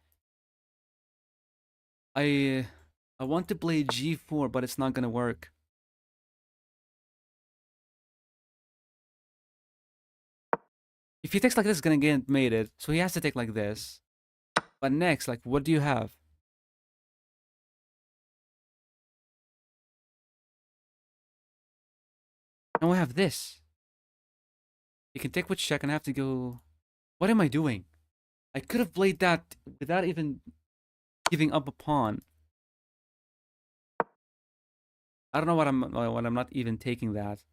[SPEAKER 1] I want to play g4, but it's not gonna work. If he takes like this, it's gonna get mated. So he has to take like this. But next, like, what do you have? Now I have this. You can take with check and I have to go... What am I doing? I could have played that without even giving up a pawn. I don't know what I'm not even taking that.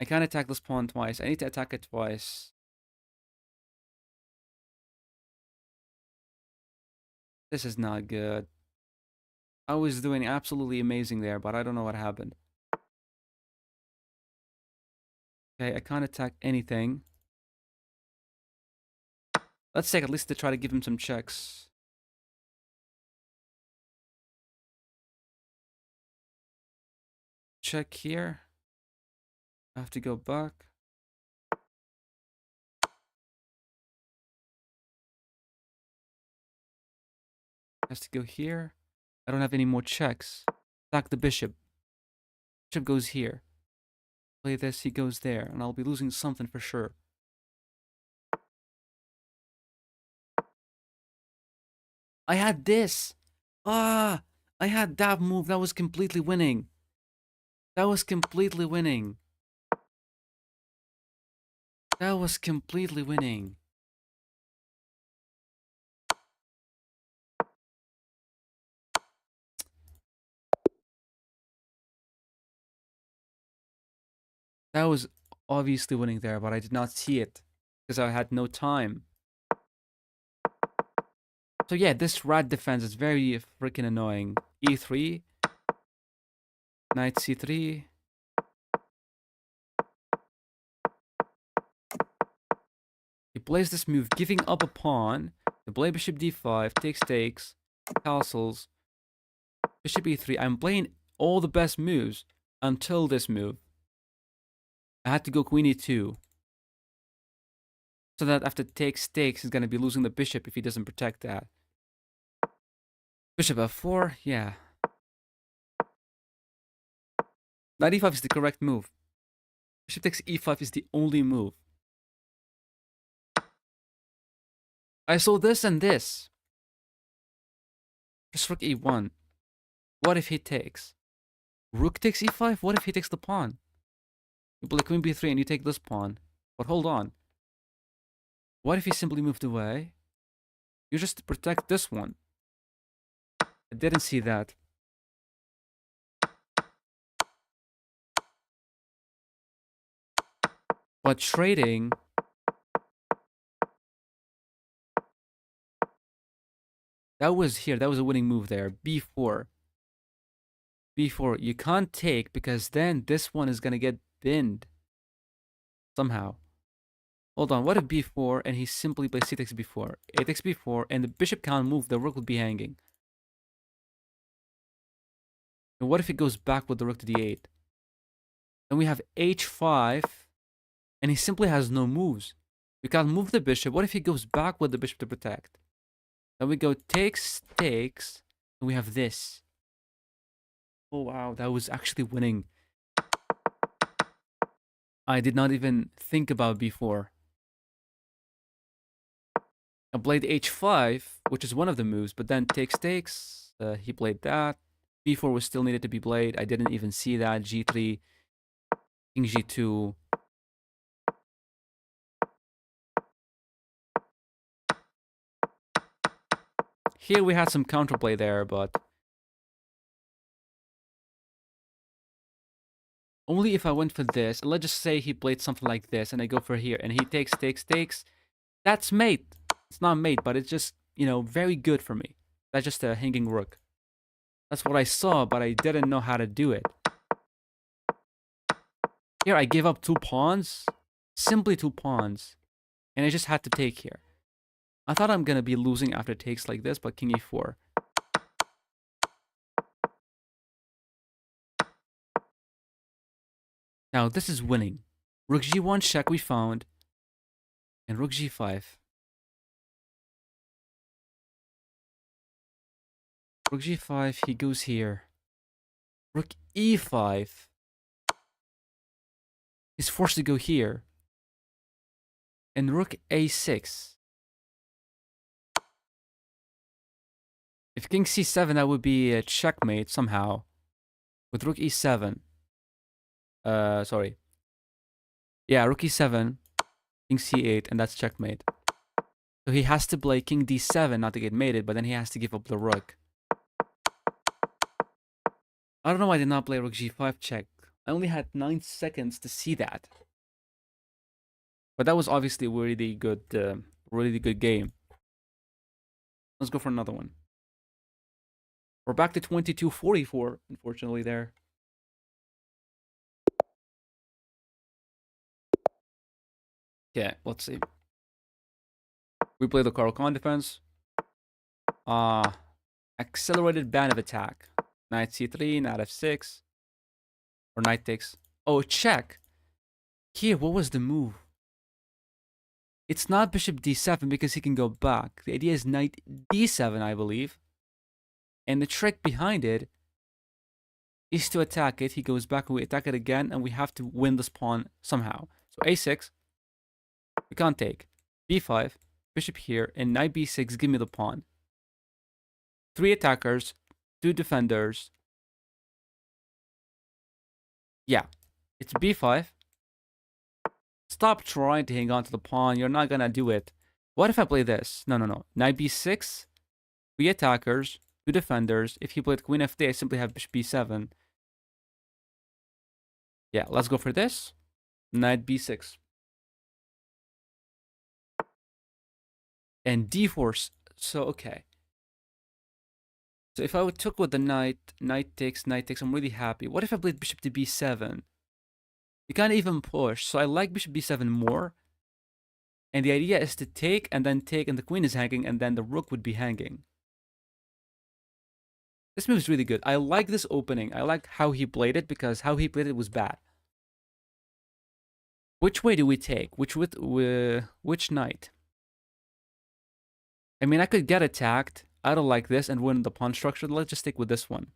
[SPEAKER 1] I can't attack this pawn twice. I need to attack it twice. This is not good. I was doing absolutely amazing there, but I don't know what happened. Okay, I can't attack anything. Let's take at least to try to give him some checks. Check here. I have to go back. Has to go here. I don't have any more checks. Attack the bishop. Bishop goes here. Play this, he goes there, and I'll be losing something for sure. I had this. Ah, I had that move. That was completely winning. That was completely winning. That was completely winning. That was obviously winning there, but I did not see it because I had no time. So yeah, this rat defense is very freaking annoying. E3, knight c3. He plays this move, giving up a pawn. The play bishop d5, takes, castles, bishop e3. I'm playing all the best moves until this move. I had to go queen e2. So that after takes, he's going to be losing the bishop if he doesn't protect that. Bishop f4, yeah. Knight e5 is the correct move. Bishop takes e5 is the only move. I saw this and this. Just rook e1. What if he takes? Rook takes e5? What if he takes the pawn? You play queen b3 and you take this pawn. But hold on. What if he simply moved away? You just protect this one. I didn't see that. But trading... That was here. That was a winning move there. b4. b4. You can't take because then this one is going to get binned. Somehow. Hold on. What if b4 and he simply plays c takes b4? A takes b4 and the bishop can't move. The rook would be hanging. And what if it goes back with the rook to d8? Then we have h5 and he simply has no moves. We can't move the bishop. What if he goes back with the bishop to protect? Then we go takes, and we have this. Oh wow, that was actually winning. I did not even think about b4. I played h5, which is one of the moves, but then takes. He played that. b4 was still needed to be played. I didn't even see that. g3, king g2. Here we had some counterplay there, but only if I went for this. Let's just say he played something like this, and I go for here, and he takes. That's mate. It's not mate, but it's just, you know, very good for me. That's just a hanging rook. That's what I saw, but I didn't know how to do it. Here I gave up 2 pawns. Simply 2 pawns. And I just had to take here. I thought I'm going to be losing after takes like this, but king e4. Now, this is winning. Rook g1 check we found. And rook g5. Rook g5, he goes here. Rook e5. He's forced to go here. And rook a6. If king c7, that would be a checkmate somehow. With rook e7. Sorry. Yeah, rook e7, king c8, and that's checkmate. So he has to play king d7 not to get mated, but then he has to give up the rook. I don't know why I did not play rook g5 check. I only had 9 seconds to see that. But that was obviously a really good game. Let's go for another one. We're back to 22-44, unfortunately, there. Yeah, let's see. We play the Carl Khan defense. Accelerated band of attack. Knight c3, knight f6. Or knight takes. Oh, check. Here, what was the move? It's not bishop d7 because he can go back. The idea is knight d7, I believe. And the trick behind it is to attack it. He goes back and we attack it again, and we have to win this pawn somehow. So a6. We can't take. b5. Bishop here. And knight b6. Give me the pawn. 3 attackers. 2 defenders. Yeah. It's b5. Stop trying to hang on to the pawn. You're not gonna do it. What if I play this? No. Knight b6. 3 attackers. 2 defenders. If he played queen f8, I simply have bishop b7. Yeah, let's go for this. Knight b6. And d4. So, okay. So if I took with the knight, knight takes, I'm really happy. What if I played bishop to b7? You can't even push. So I like bishop b7 more. And the idea is to take, and then take, and the queen is hanging, and then the rook would be hanging. This move is really good. I like this opening. I like how he played it, because how he played it was bad. Which way do we take? Which knight? I mean, I could get attacked. I don't like this and win the pawn structure. Let's just stick with this one.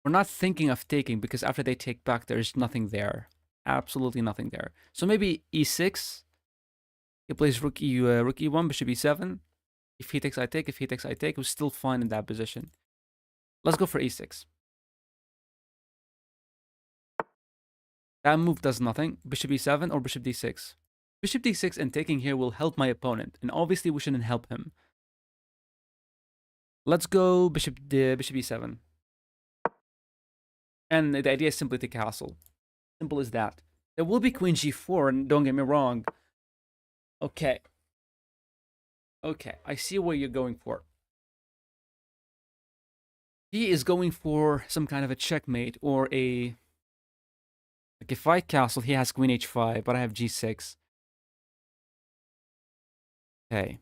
[SPEAKER 1] We're not thinking of taking because after they take back, there's nothing there. Absolutely nothing there. So maybe e6. He plays rook e1, bishop e7. If he takes, I take. If he takes, I take. We're still fine in that position. Let's go for e6. That move does nothing. Bishop e7 or bishop d6. Bishop d6 and taking here will help my opponent. And obviously we shouldn't help him. Let's go bishop e7. And the idea is simply to castle. Simple as that. There will be queen g4, and don't get me wrong. Okay. Okay, I see what you're going for. He is going for some kind of a checkmate or a... Like if I castle, he has queen h5, but I have g6. Okay.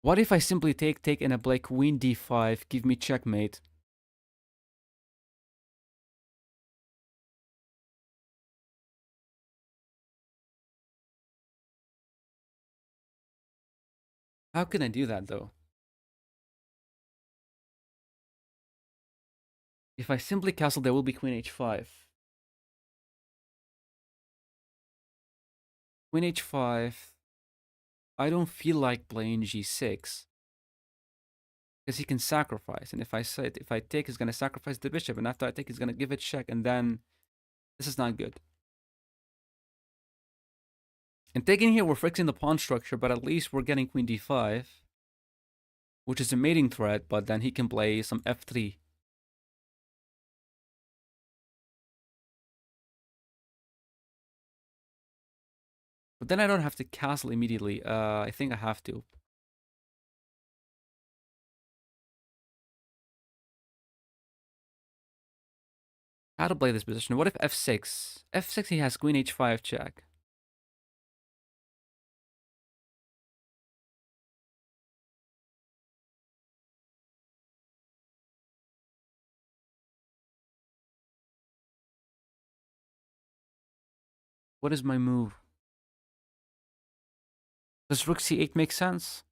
[SPEAKER 1] What if I simply take, and I play queen d5, give me checkmate? How can I do that, though? If I simply castle, there will be queen h5. Queen h5. I don't feel like playing g6. Because he can sacrifice. And if I take, he's going to sacrifice the bishop. And after I take, he's going to give it check. And then this is not good. And taking here, we're fixing the pawn structure. But at least we're getting queen d5. Which is a mating threat. But then he can play some f3. But then I don't have to castle immediately. I think I have to. How to play this position? What if f6? f6, he has queen h5 check. What is my move? Does rook c8 make sense?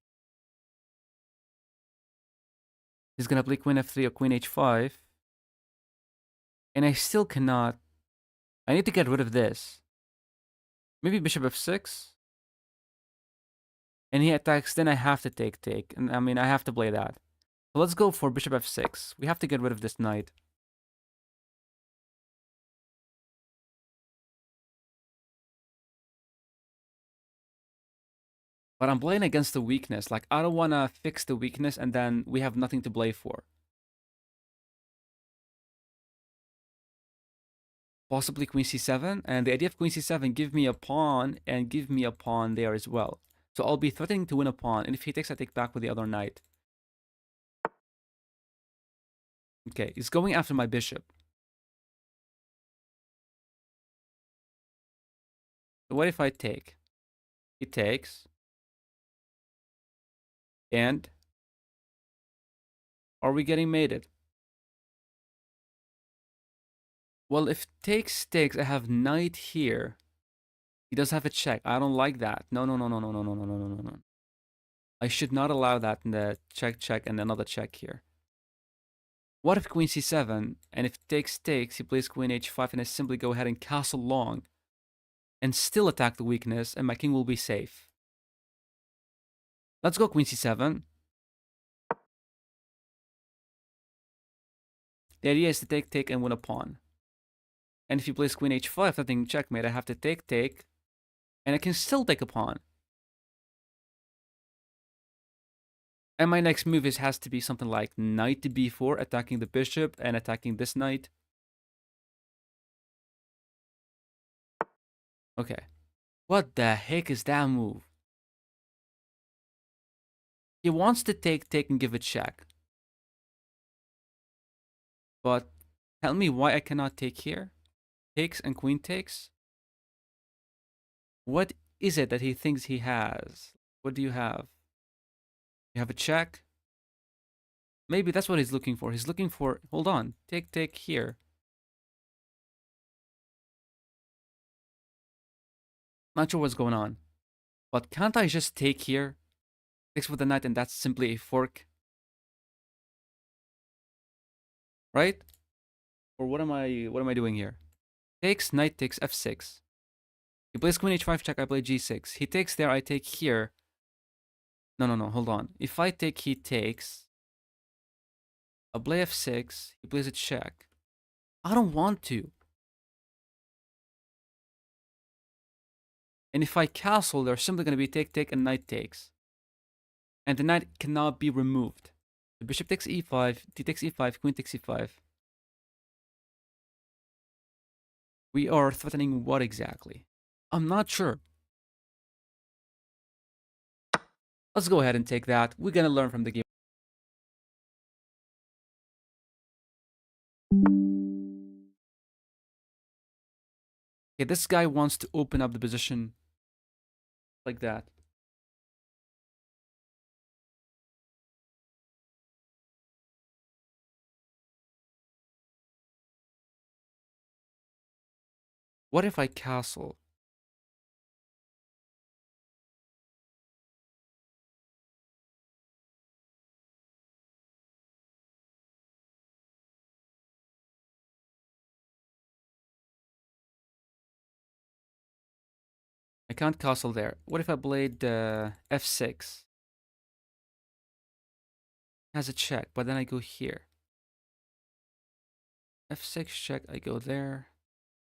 [SPEAKER 1] He's gonna play queen f3 or queen h5. And I still cannot. I need to get rid of this. Maybe bishop f6. And he attacks, then I have to take. And I mean, I have to play that. So let's go for bishop f6. We have to get rid of this knight. But I'm playing against the weakness. Like, I don't want to fix the weakness and then we have nothing to play for. Possibly queen c7. And the idea of queen c7, give me a pawn and give me a pawn there as well. So I'll be threatening to win a pawn. And if he takes, I take back with the other knight. Okay, he's going after my bishop. So what if I take? He takes. And are we getting mated? Well, if takes takes, I have knight here. He does have a check. I don't like that. No, no, no, no, no, no, no, no, no, no, no. I should not allow that in the check and another check here. What if queen c7? And if takes takes, he plays queen h5 and I simply go ahead and castle long and still attack the weakness and my king will be safe. Let's go queen c7. The idea is to take and win a pawn. And if he plays queen h5, I think checkmate. I have to take, and I can still take a pawn. And my next move has to be something like knight to b4, attacking the bishop and attacking this knight. Okay. What the heck is that move? He wants to take and give a check. But tell me why I cannot take here. Takes and queen takes. What is it that he thinks he has? What do you have? You have a check? Maybe that's what he's looking for. He's looking for, hold on, take here. Not sure what's going on. But can't I just take here? Takes with the knight and that's simply a fork. Right? Or what am I doing here? Takes, knight takes f6. He plays queen h5 check, I play g6. He takes there, I take here. No, no, no, hold on. If I take, he takes. I play f6, he plays a check. I don't want to. And if I castle, there's simply going to be take, and knight takes. And the knight cannot be removed. The bishop takes e5, d takes e5, queen takes e5. We are threatening what exactly? I'm not sure. Let's go ahead and take that. We're going to learn from the game. Okay, this guy wants to open up the position like that. What if I castle? I can't castle there. What if I played f6? Has a check, but then I go here. f6 check, I go there.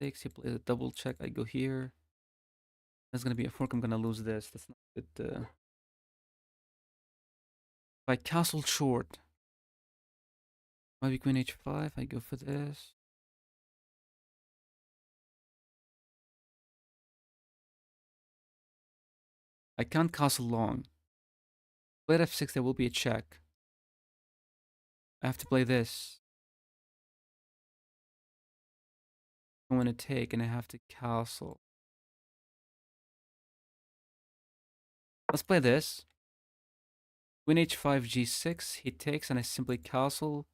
[SPEAKER 1] 6, he plays a double check, I go here. That's gonna be a fork, I'm gonna lose this. That's not good. If I castle short, maybe queen h5, I go for this. I can't castle long. Play f6, there will be a check. I have to play this. I want to take and I have to castle. Let's play this. Queen h5, g6. He takes and I simply castle.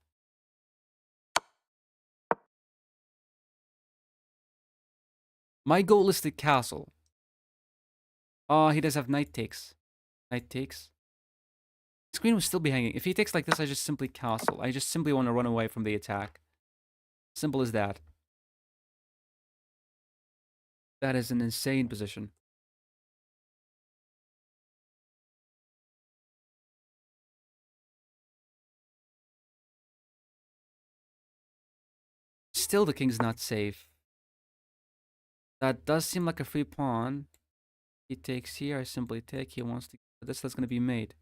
[SPEAKER 1] My goal is to castle. Oh, he does have knight takes. Knight takes. His queen will still be hanging. If he takes like this, I just simply castle. I just simply want to run away from the attack. Simple as that. That is an insane position. Still, the king's not safe. That does seem like a free pawn. He takes here. I simply take. He wants to. That's going to be mate.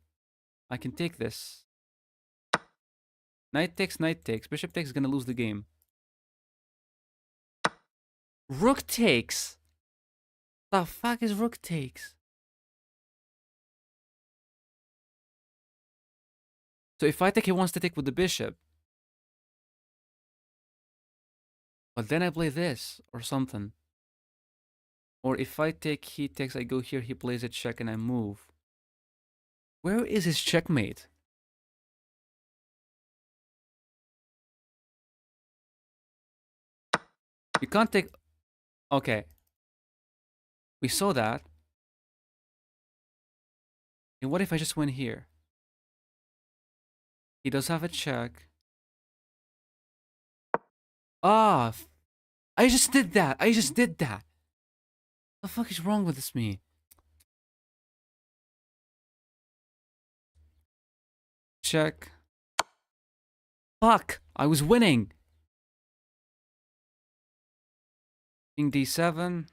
[SPEAKER 1] I can take this. Knight takes, knight takes. Bishop takes is going to lose the game. Rook takes. The fuck is rook takes? So if I take, he wants to take with the bishop. But then I play this or something. Or if I take, he takes, I go here, he plays a check and I move. Where is his checkmate? You can't take... Okay. We saw that. And what if I just went here? He does have a check. Ah! I just did that! I just did that! The fuck is wrong with this me? Check. Fuck! I was winning! King d7.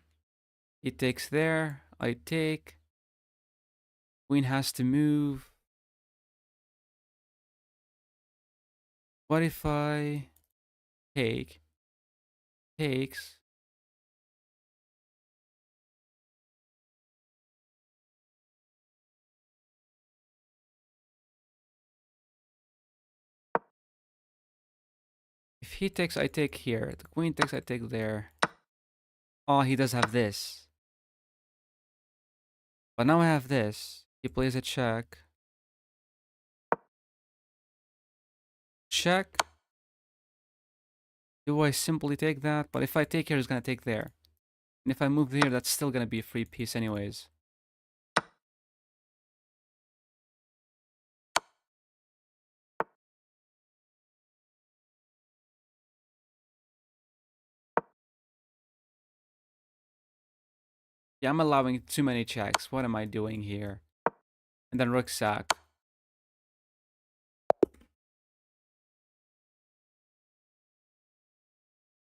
[SPEAKER 1] He takes there. I take. Queen has to move. What if I take? Takes. If he takes, I take here. The queen takes, I take there. Oh, he does have this. But now I have this. He plays a check. Check. Do I simply take that? But if I take here, he's gonna take there. And if I move here, that's still gonna be a free piece anyways. Yeah, I'm allowing too many checks. What am I doing here? And then rook sack.